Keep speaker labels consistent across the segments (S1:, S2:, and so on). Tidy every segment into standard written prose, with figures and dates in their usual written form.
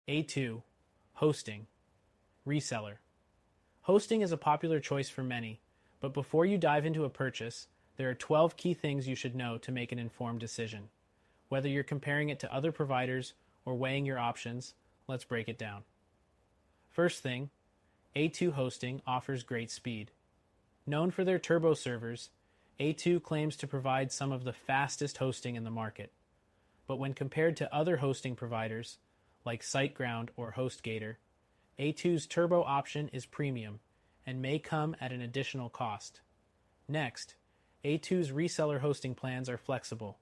S1: A2. Hosting. Reseller. Hosting is a popular choice for many, but before you dive into a purchase, there are 12 key things you should know to make an informed decision. Whether you're comparing it to other providers or weighing your options, let's break it down. First thing, A2 Hosting offers great speed. Known for their turbo servers, A2 claims to provide some of the fastest hosting in the market. But when compared to other hosting providers, like SiteGround or HostGator, A2's turbo option is premium and may come at an additional cost. Next, A2's reseller hosting plans are flexible.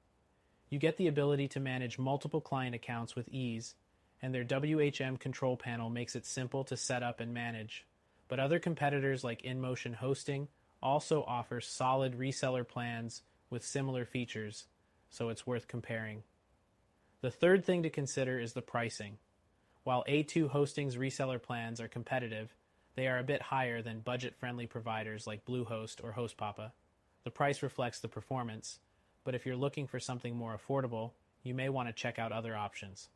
S1: You get the ability to manage multiple client accounts with ease, and their WHM control panel makes it simple to set up and manage. But other competitors like InMotion Hosting also offer solid reseller plans with similar features, so it's worth comparing. The third thing to consider is the pricing. While A2 Hosting's reseller plans are competitive, they are a bit higher than budget-friendly providers like Bluehost or HostPapa. The price reflects the performance, but if you're looking for something more affordable, you may want to check out other options.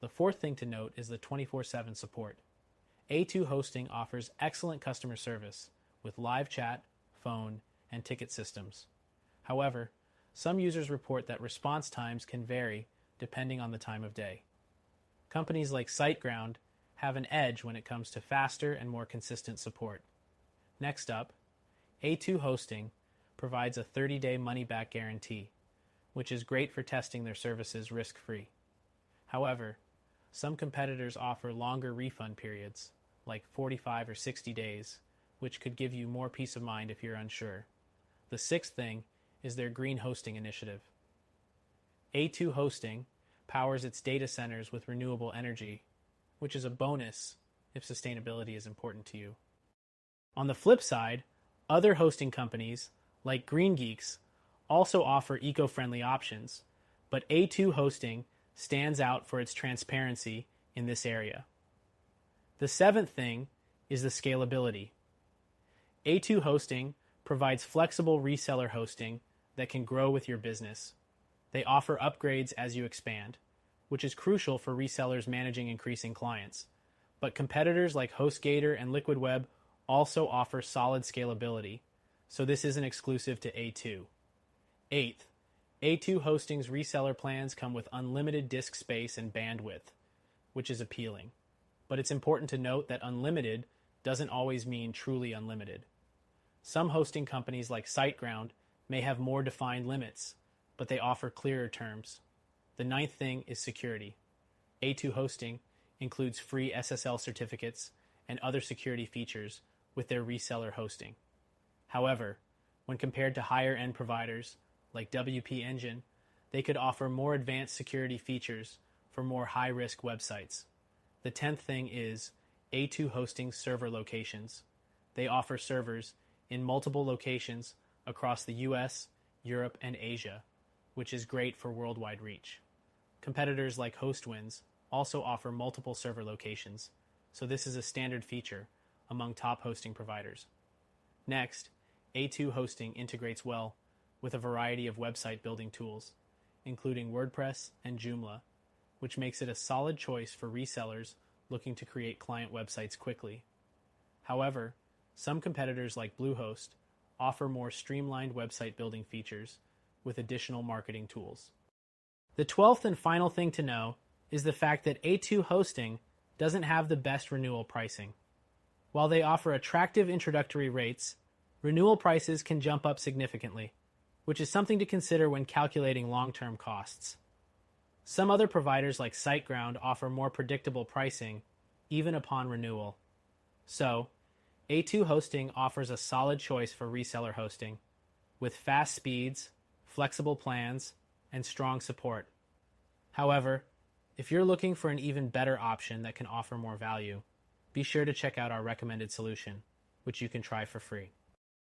S1: The fourth thing to note is the 24/7 support. A2 Hosting offers excellent customer service with live chat, phone, and ticket systems. However, some users report that response times can vary depending on the time of day. Companies like SiteGround have an edge when it comes to faster and more consistent support. Next up, A2 Hosting provides a 30-day money-back guarantee, which is great for testing their services risk-free. However, some competitors offer longer refund periods, like 45 or 60 days, which could give you more peace of mind if you're unsure. The sixth thing is their green hosting initiative. A2 Hosting powers its data centers with renewable energy, which is a bonus if sustainability is important to you. On the flip side, other hosting companies, like Green Geeks, also offer eco-friendly options, but A2 Hosting stands out for its transparency in this area. The seventh thing is the scalability. A2 Hosting provides flexible reseller hosting that can grow with your business. They offer upgrades as you expand, which is crucial for resellers managing increasing clients. But competitors like HostGator and Liquid Web also offer solid scalability, so this isn't exclusive to A2. Eighth, A2 Hosting's reseller plans come with unlimited disk space and bandwidth, which is appealing. But it's important to note that unlimited doesn't always mean truly unlimited. Some hosting companies like SiteGround may have more defined limits, but they offer clearer terms. The ninth thing is security. A2 Hosting includes free SSL certificates and other security features with their reseller hosting. However, when compared to higher-end providers like WP Engine, they could offer more advanced security features for more high-risk websites. The 10th thing is A2 Hosting server locations. They offer servers in multiple locations across the US, Europe, and Asia, which is great for worldwide reach. Competitors like HostWinds also offer multiple server locations, so this is a standard feature among top hosting providers. Next, A2 Hosting integrates well with a variety of website building tools, including WordPress and Joomla, which makes it a solid choice for resellers looking to create client websites quickly. However, some competitors like Bluehost offer more streamlined website building features with additional marketing tools. The 12th and final thing to know is the fact that A2 Hosting doesn't have the best renewal pricing. While they offer attractive introductory rates, renewal prices can jump up significantly, which is something to consider when calculating long-term costs. Some other providers like SiteGround offer more predictable pricing, even upon renewal. So, A2 Hosting offers a solid choice for reseller hosting, with fast speeds, flexible plans, and strong support. However, if you're looking for an even better option that can offer more value, be sure to check out our recommended solution, which you can try for free.